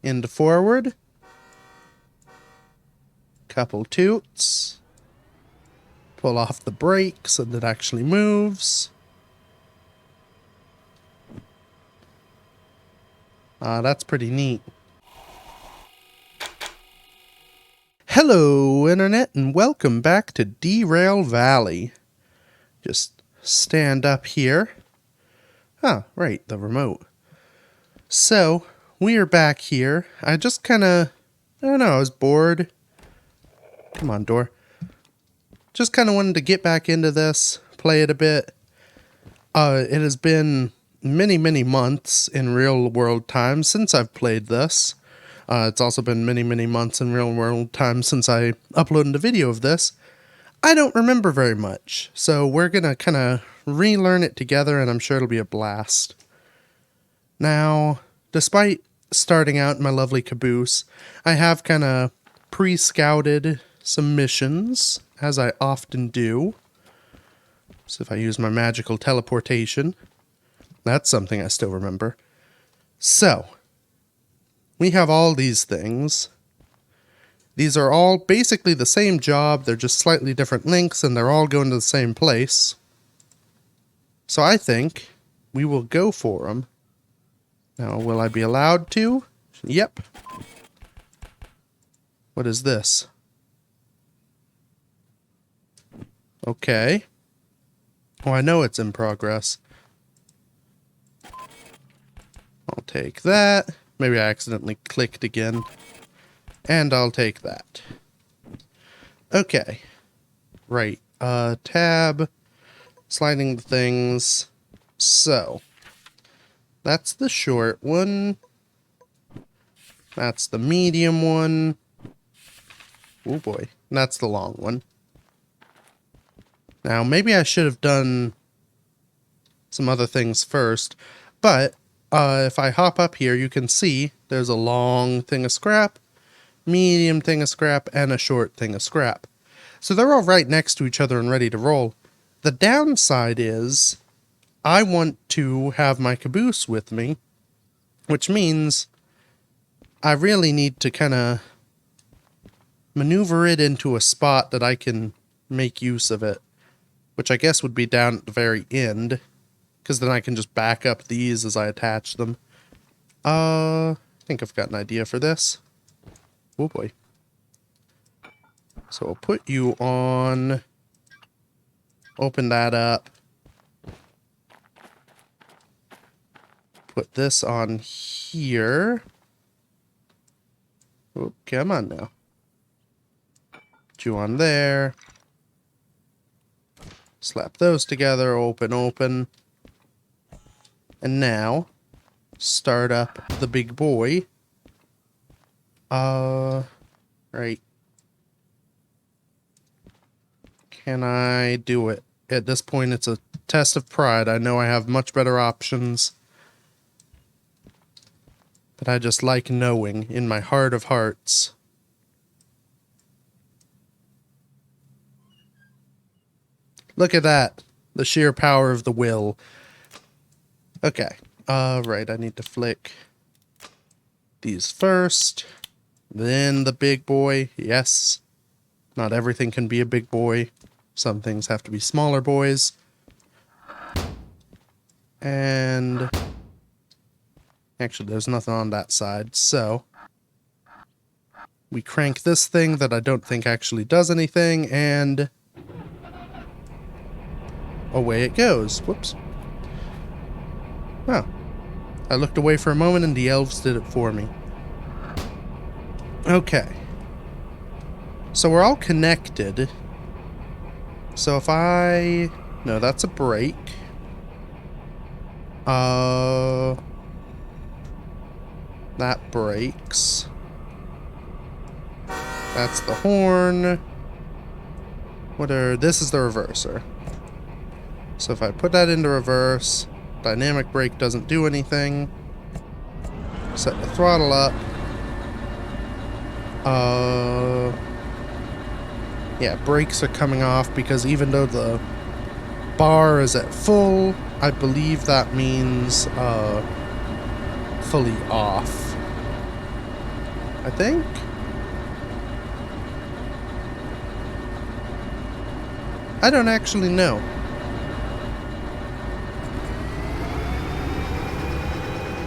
into forward. Couple toots. Pull off the brake so that it actually moves. That's pretty neat. Hello, Internet, and welcome back to Derail Valley. Just stand up here. Right, the remote. So, we are back here. I just kinda, I don't know, I was bored. Come on, door. Just kinda wanted to get back into this, play it a bit. It has been many months in real world time since I've played this. It's also been many months in real world time since I uploaded a video of this. I don't remember very much, so we're gonna kind of relearn it together, and I'm sure it'll be a blast. Now, despite starting out in my lovely caboose, I have kind of pre-scouted some missions, as I often do. So if I use my magical teleportation, that's something I still remember. So, we have all these things. These are all basically the same job, they're just slightly different links, and they're all going to the same place. So I think we will go for them. Now, will I be allowed to? Yep. What is this? Okay. Oh, I know it's in progress. I'll take that. Maybe I accidentally clicked again. And I'll take that. Okay. Right. Tab. Sliding the things. So. That's the short one. That's the medium one. Oh boy. That's the long one. Now, maybe I should have done some other things first. But, if I hop up here, you can see there's a long thing of scrap, medium thing of scrap, and a short thing of scrap. So they're all right next to each other and ready to roll. The downside is I want to have my caboose with me, which means I really need to kind of maneuver it into a spot that I can make use of it, which I guess would be down at the very end, because then I can just back up these as I attach them. I think I've got an idea for this. Oh boy. So I'll put you on. Open that up. Put this on here. Oh, come on now. Put you on there. Slap those together. Open. And now, start up the big boy. Right. Can I do it? At this point, it's a test of pride. I know I have much better options. But I just like knowing in my heart of hearts. Look at that. The sheer power of the will. Okay. Right, I need to flick these first. Then the big boy. Yes. Not everything can be a big boy. Some things have to be smaller boys. And actually, there's nothing on that side, so we crank this thing that I don't think actually does anything, and away it goes. Whoops. Oh. I looked away for a moment and the elves did it for me. Okay. So we're all connected. So if I... No, that's a brake. That breaks. That's the horn. This is the reverser. So if I put that into reverse, dynamic brake doesn't do anything. Set the throttle up. Yeah, brakes are coming off because even though the bar is at full, I believe that means fully off. I think. I don't actually know.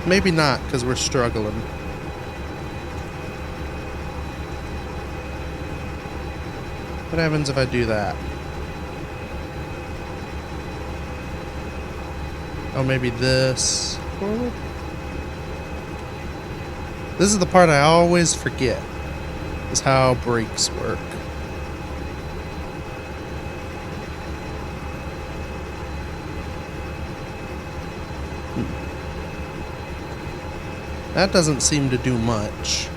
Maybe not, because we're struggling. What happens if I do that? Oh, maybe this. Forward? This is the part I always forget, is how brakes work. That doesn't seem to do much.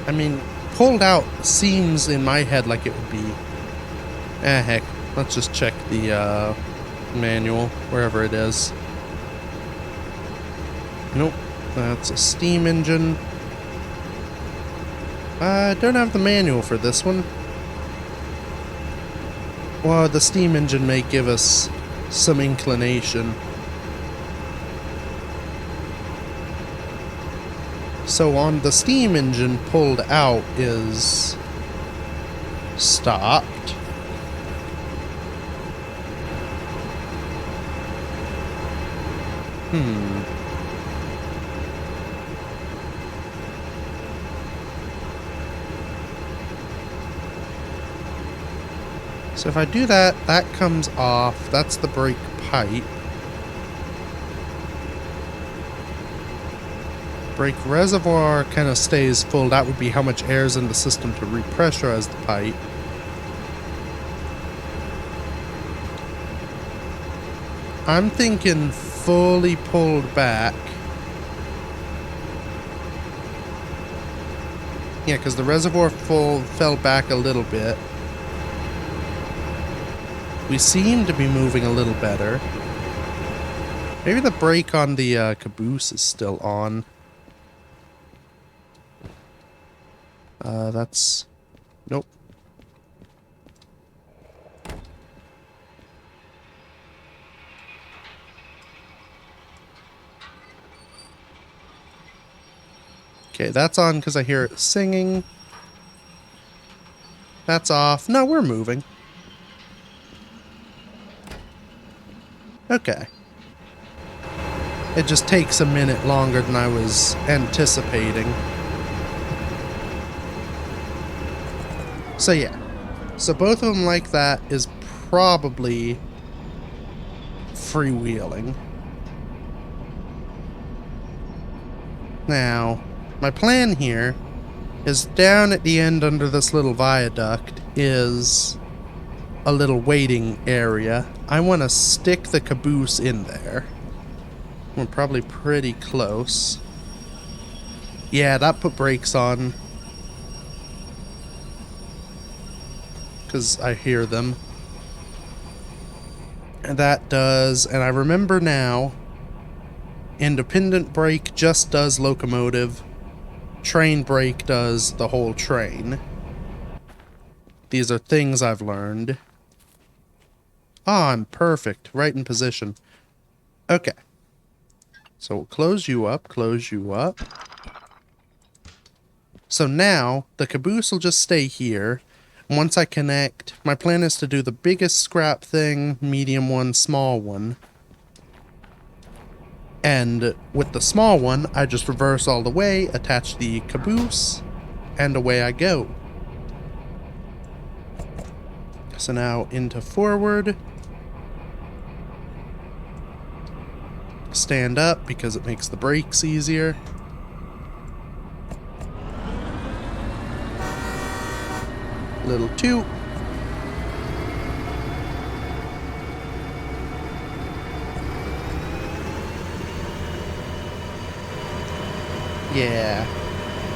I mean, pulled out seems in my head like it would be... heck. Let's just check the manual, wherever it is. Nope, that's a steam engine. I don't have the manual for this one. Well, the steam engine may give us some inclination. So on the steam engine, pulled out is stopped. So if I do that, that comes off. That's the brake pipe. Brake reservoir kind of stays full. That would be how much air is in the system to repressurize the pipe. I'm thinking fully pulled back. Yeah, because the reservoir fell back a little bit. We seem to be moving a little better. Maybe the brake on the caboose is still on. That's... Nope. Okay, that's on because I hear it singing. That's off. No, we're moving. Okay. It just takes a minute longer than I was anticipating. So yeah. So both of them like that is probably freewheeling. Now, my plan here is down at the end under this little viaduct is a little waiting area. I want to stick the caboose in there. We're probably pretty close. Yeah, that put brakes on. Because I hear them. And that does, and I remember now, independent brake just does locomotive. Train brake does the whole train. These are things I've learned. Ah, I'm perfect. Right in position. Okay. So we'll close you up, close you up. So now, the caboose will just stay here. And once I connect, my plan is to do the biggest scrap thing, medium one, small one. And with the small one, I just reverse all the way, attach the caboose, and away I go. So now into forward. Stand up because it makes the brakes easier. Little toot. Yeah.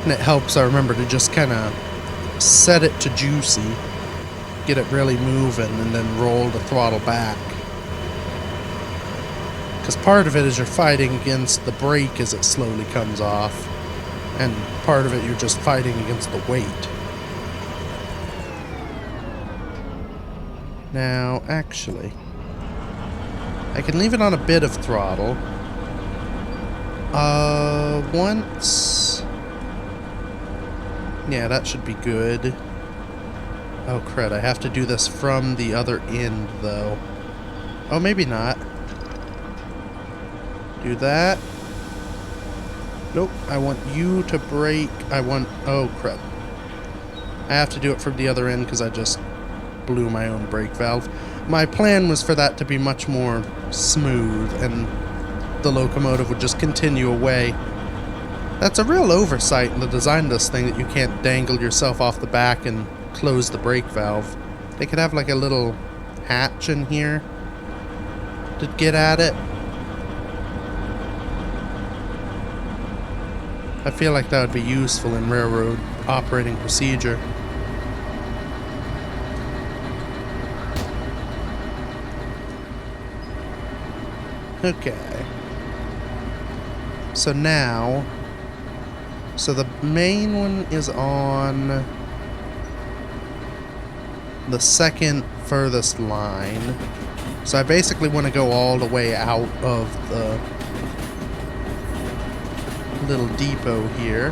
And it helps, I remember, to just kind of set it to juicy. Get it really moving and then roll the throttle back. Because part of it is you're fighting against the brake as it slowly comes off. And part of it you're just fighting against the weight. Now, actually... I can leave it on a bit of throttle. Once... Yeah, that should be good. Oh, crud, I have to do this from the other end, though. Oh, maybe not. Do that. Nope, I want you to brake. Oh, crud. I have to do it from the other end because I just blew my own brake valve. My plan was for that to be much more smooth and the locomotive would just continue away. That's a real oversight in the design of this thing that you can't dangle yourself off the back and close the brake valve. They could have like a little hatch in here to get at it. I feel like that would be useful in railroad operating procedure. Okay. So now... So the main one is on the second furthest line. So I basically want to go all the way out of the little depot here.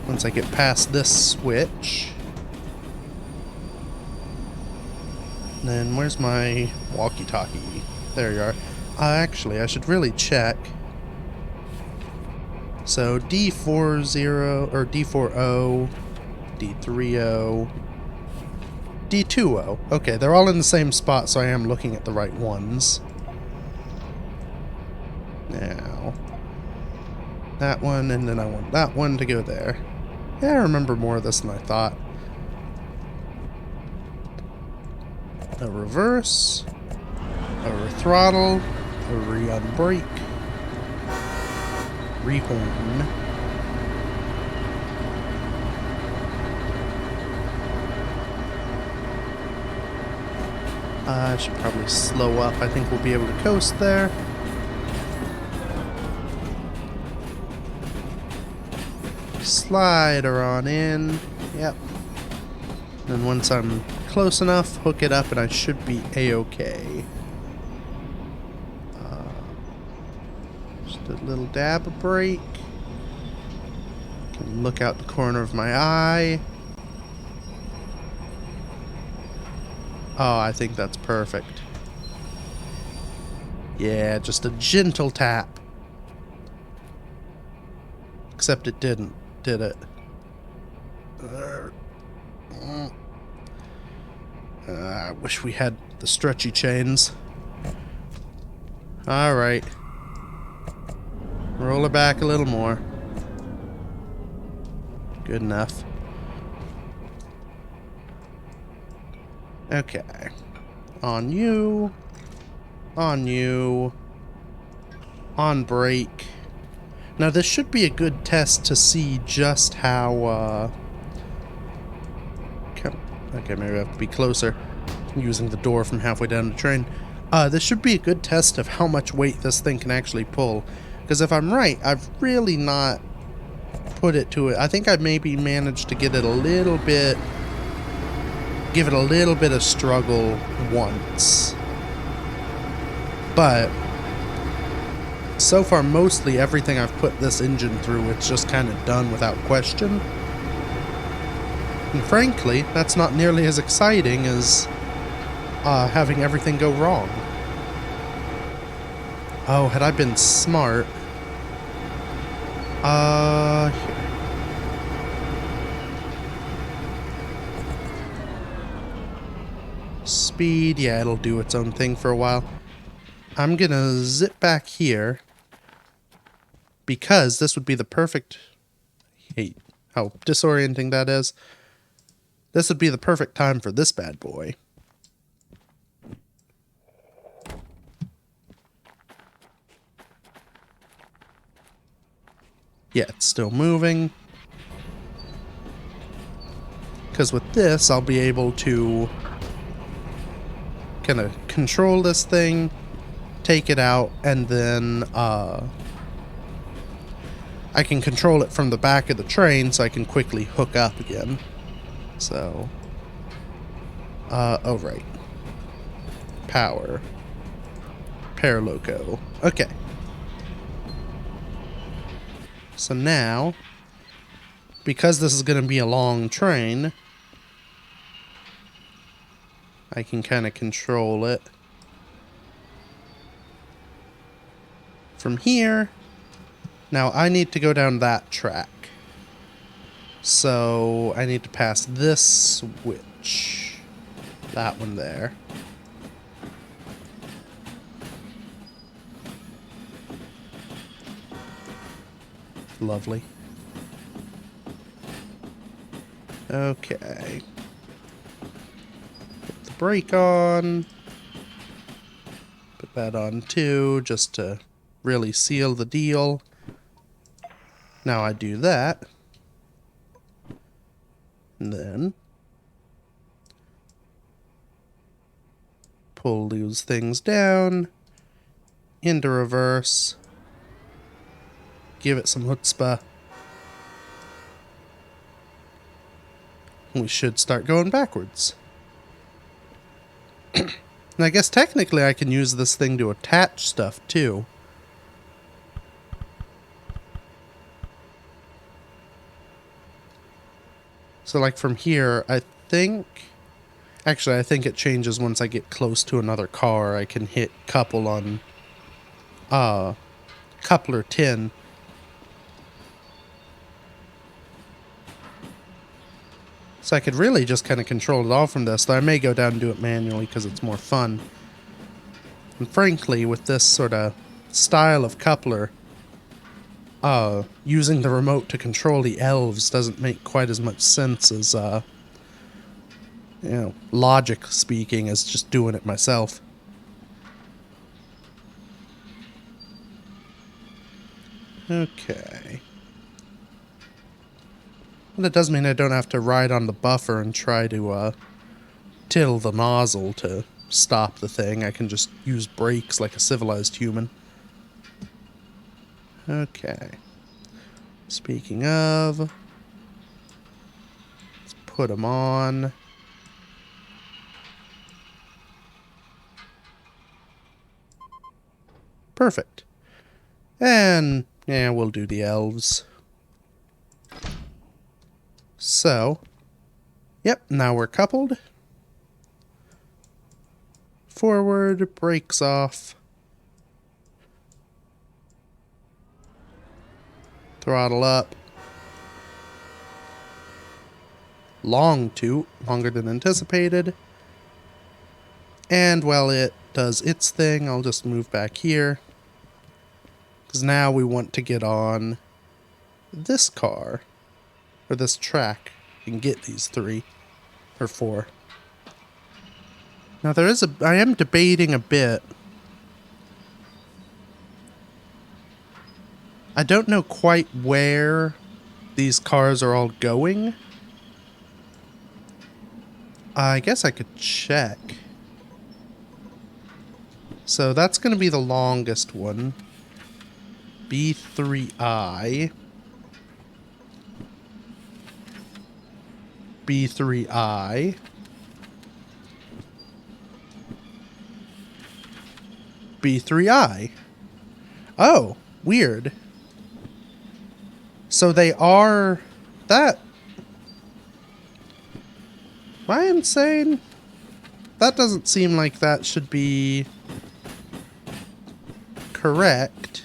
Once I get past this switch. Then where's my walkie-talkie? There you are. Actually, I should really check. So D40 or D40, D30, D20. Okay, they're all in the same spot, so I am looking at the right ones. Now, that one, and then I want that one to go there. Yeah, I remember more of this than I thought. A reverse, a throttle, a re-unbrake, rehorn. I should probably slow up. I think we'll be able to coast there. Slide her on in. Yep. And once I'm close enough, hook it up and I should be a-okay. Just a little dab of brake. Can look out the corner of my eye. Oh, I think that's perfect. Yeah, just a gentle tap. Except it didn't, did it? I wish we had the stretchy chains. Alright. Roll it back a little more. Good enough. Okay. On you. On you. On brake. Now this should be a good test to see just how, okay, maybe I have to be closer. Using the door from halfway down the train. This should be a good test of how much weight this thing can actually pull. Because if I'm right, I've really not put it to it. I think I maybe managed to get it a little bit... Give it a little bit of struggle once. But... so far, mostly everything I've put this engine through, it's just kind of done without question. And frankly, that's not nearly as exciting as having everything go wrong. Oh, had I been smart... here. Speed, yeah, it'll do its own thing for a while. I'm gonna zip back here because this would be the perfect... hate how disorienting that is. This would be the perfect time for this bad boy. Yeah, it's still moving. Because with this, I'll be able to kind of control this thing, take it out, and then I can control it from the back of the train so I can quickly hook up again. So, Oh right. Power. Paraloco. Okay. So now, because this is going to be a long train, I can kind of control it from here. Now I need to go down that track. So I need to pass this switch. That one there. Lovely. Okay. Put the brake on. Put that on too, just to really seal the deal. Now I do that. And then pull these things down into reverse. Give it some chutzpah. We should start going backwards. And I guess technically I can use this thing to attach stuff too. So like from here, I think... Actually, I think it changes once I get close to another car. I can hit couple on coupler 10. So I could really just kind of control it all from this, though I may go down and do it manually because it's more fun. And frankly, with this sort of style of coupler, using the remote to control the elves doesn't make quite as much sense as, you know, logic speaking, as just doing it myself. Okay. Well, that does mean I don't have to ride on the buffer and try to, till the nozzle to stop the thing. I can just use brakes like a civilized human. Okay. Speaking of, let's put them on. Perfect. And, yeah, we'll do the elves. So, yep, now we're coupled. Forward, brakes off. Throttle up. Long toot, longer than anticipated. And while it does its thing, I'll just move back here. Because now we want to get on this car. Or this track. And get these 3. Or 4. Now I am debating a bit. I don't know quite where these cars are all going. I guess I could check. So that's going to be the longest one. B3I. B3I. B3I. Oh, weird. So they are... That... Am I insane? That doesn't seem like that should be... correct.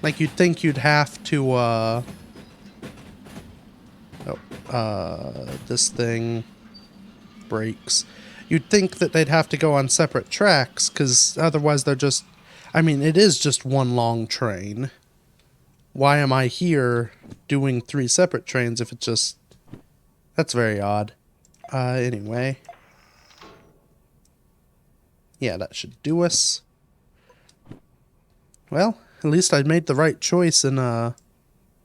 Like, you'd think you'd have to, this thing breaks. You'd think that they'd have to go on separate tracks, because otherwise they're just... I mean, it is just one long train. Why am I here doing 3 separate trains if it's just... That's very odd. Anyway. Yeah, that should do us. Well, at least I made the right choice in,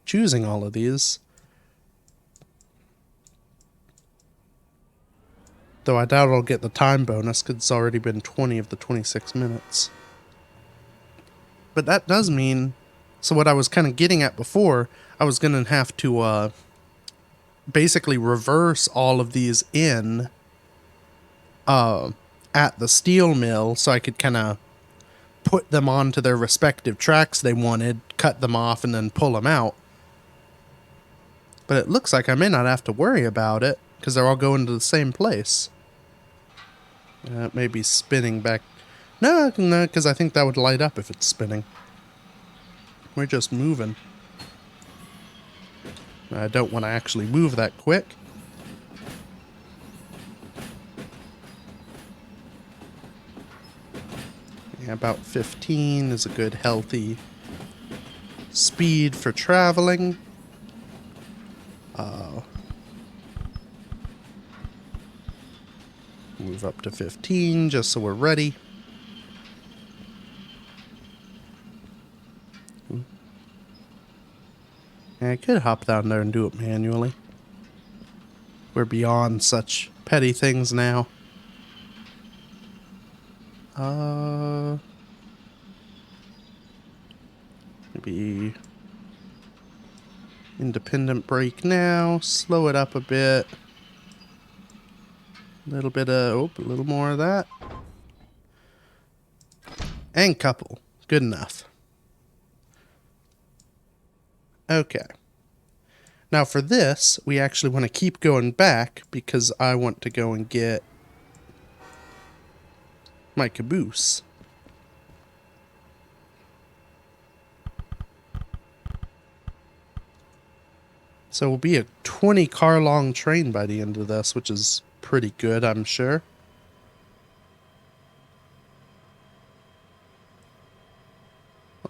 choosing all of these. Though I doubt I'll get the time bonus, because it's already been 20 of the 26 minutes. But that does mean So what I was kind of getting at before, I was going to have to basically reverse all of these in at the steel mill so I could kind of put them onto their respective tracks they wanted, cut them off, and then pull them out. But it looks like I may not have to worry about it because they're all going to the same place. It may be spinning back. No, because I think that would light up if it's spinning. We're just moving. I don't want to actually move that quick. Yeah, about 15 is a good healthy speed for traveling. Move up to 15 just so we're ready. I could hop down there and do it manually. We're beyond such petty things now. Maybe independent brake now. Slow it up a bit. A little bit of, a little more of that. And couple. Good enough. Okay. Now for this, we actually want to keep going back because I want to go and get my caboose. So it will be a 20 car long train by the end of this, which is pretty good, I'm sure.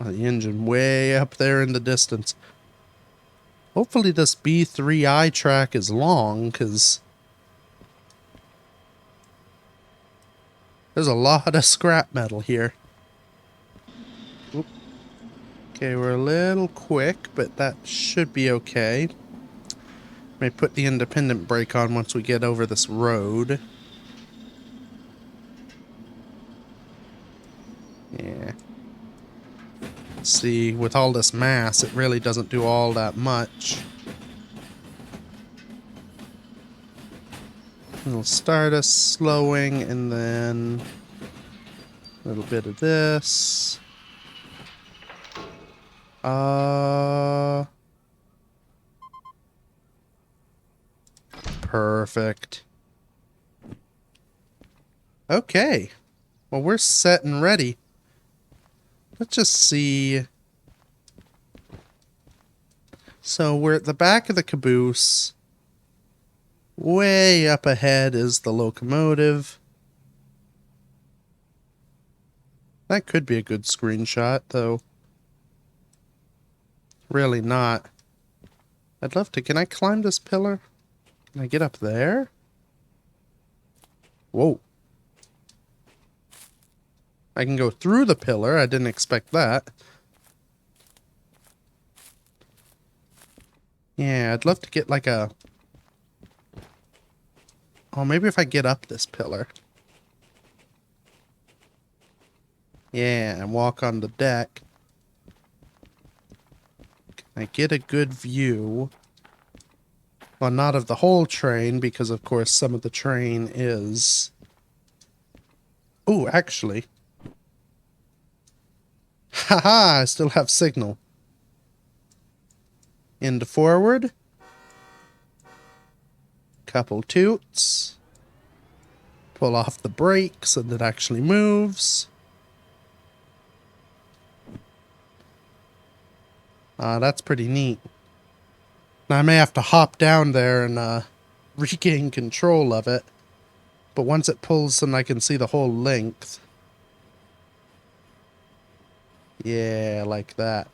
Oh, the engine way up there in the distance. Hopefully this B3I track is long, because there's a lot of scrap metal here. Oop. Okay, we're a little quick, but that should be okay. May put the independent brake on once we get over this road. Yeah. See, with all this mass, it really doesn't do all that much. It'll start us slowing, and then a little bit of this. Perfect. Okay. Well, we're set and ready. Let's just see. So we're at the back of the caboose. Way up ahead is the locomotive. That could be a good screenshot, though. Really not. I'd love to. Can I climb this pillar? Can I get up there? Whoa. I can go through the pillar. I didn't expect that. Yeah, I'd love to get like a... Oh, maybe if I get up this pillar. Yeah, and walk on the deck. Can I get a good view? Well, not of the whole train, because of course some of the train is... Ooh, actually... Haha, I still have signal. Into forward. Couple toots. Pull off the brake so that it actually moves. That's pretty neat. Now I may have to hop down there and regain control of it. But once it pulls, then I can see the whole length. Yeah, like that.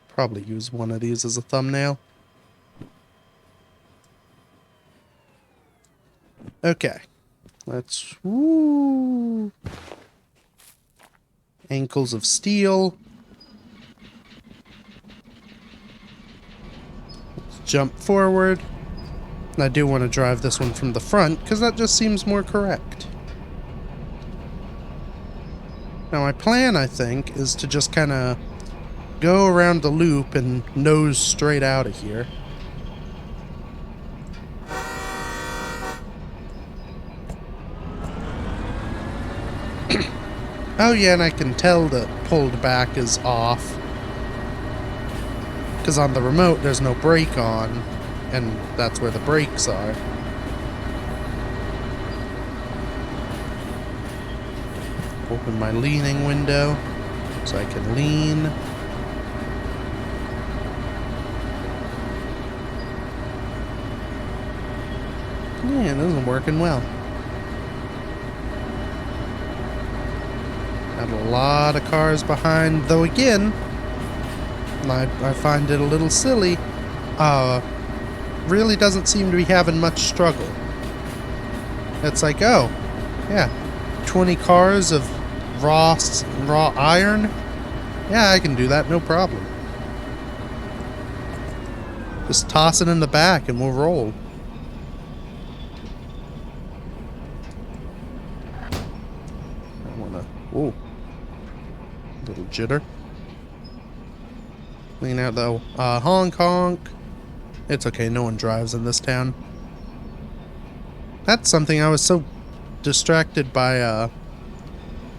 Probably use one of these as a thumbnail. Okay. Let's... Woo! Ankles of steel. Let's jump forward. And I do want to drive this one from the front, because that just seems more correct. Now my plan, I think, is to just kind of go around the loop and nose straight out of here. Oh yeah, and I can tell that pulled back is off. Because on the remote, there's no brake on, and that's where the brakes are. Open my leaning window so I can lean. Yeah, it isn't working well. Got a lot of cars behind, though again, I find it a little silly. Really doesn't seem to be having much struggle. It's like, oh, yeah, 20 cars of raw iron? Yeah, I can do that, no problem. Just toss it in the back and we'll roll. I wanna, ooh, little jitter. Lean out though. Honk honk. It's okay, no one drives in this town. That's something I was so distracted by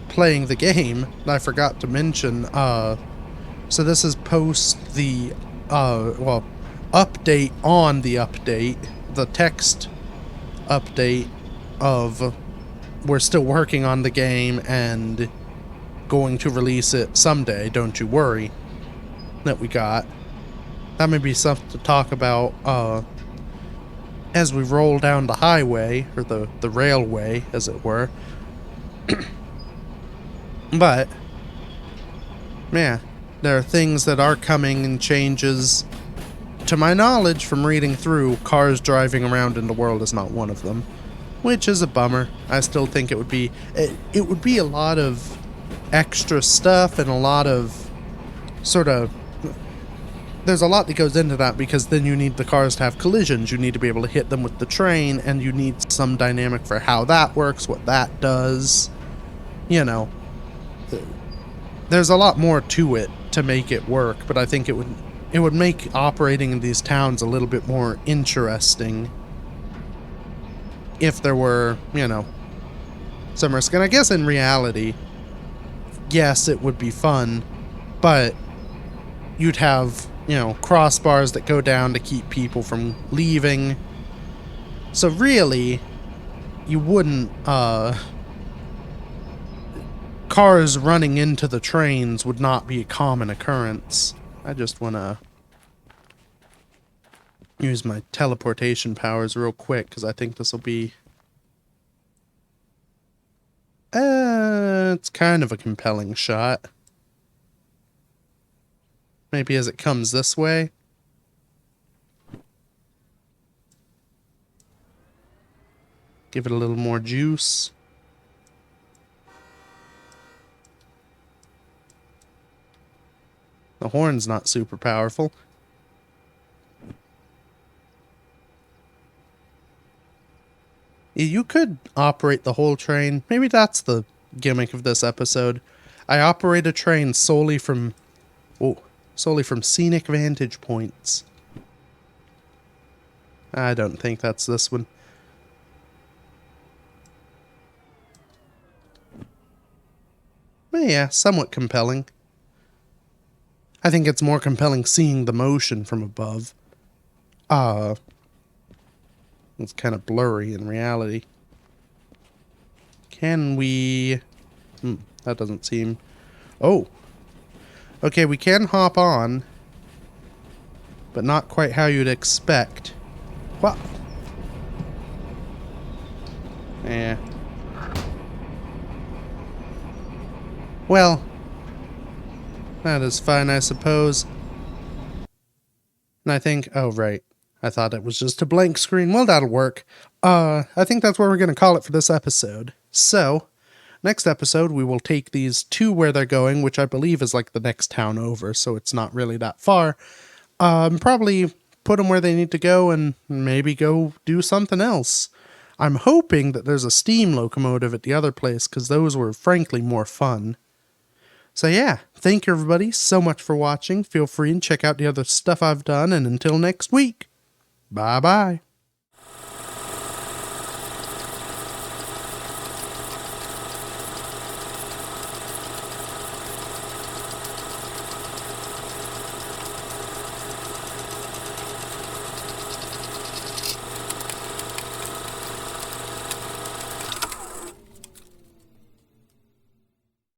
playing the game that I forgot to mention. So this is post the well, update on the update, the text update of we're still working on the game and going to release it someday, don't you worry, that we got. That may be something to talk about as we roll down the highway, or the railway, as it were. But, yeah, there are things that are coming and changes. To my knowledge, from reading through, cars driving around in the world is not one of them, which is a bummer. I still think it would be a lot of extra stuff and a lot of sort of... There's a lot that goes into that, because then you need the cars to have collisions. You need to be able to hit them with the train, and you need some dynamic for how that works, what that does. You know, there's a lot more to it to make it work, but I think it would make operating in these towns a little bit more interesting if there were, you know, some risk. And I guess in reality, yes, it would be fun, but you'd have, you know, crossbars that go down to keep people from leaving. So really, you wouldn't, cars running into the trains would not be a common occurrence. I just want to use my teleportation powers real quick, because I think this will be... it's kind of a compelling shot. Maybe as it comes this way. Give it a little more juice. The horn's not super powerful. You could operate the whole train. Maybe that's the gimmick of this episode. I operate a train solely from scenic vantage points. I don't think that's this one. But yeah, somewhat compelling. I think it's more compelling seeing the motion from above. It's kind of blurry in reality. Can we... that doesn't seem... Oh! Okay, we can hop on, but not quite how you'd expect. What? Yeah. Well, that is fine, I suppose. And I think... Oh, right. I thought it was just a blank screen. Well, that'll work. I think that's where we're going to call it for this episode. So, next episode, we will take these to where they're going, which I believe is like the next town over, so it's not really that far. Probably put them where they need to go and maybe go do something else. I'm hoping that there's a steam locomotive at the other place, because those were frankly more fun. So yeah, thank you everybody so much for watching. Feel free and check out the other stuff I've done, and until next week, bye bye.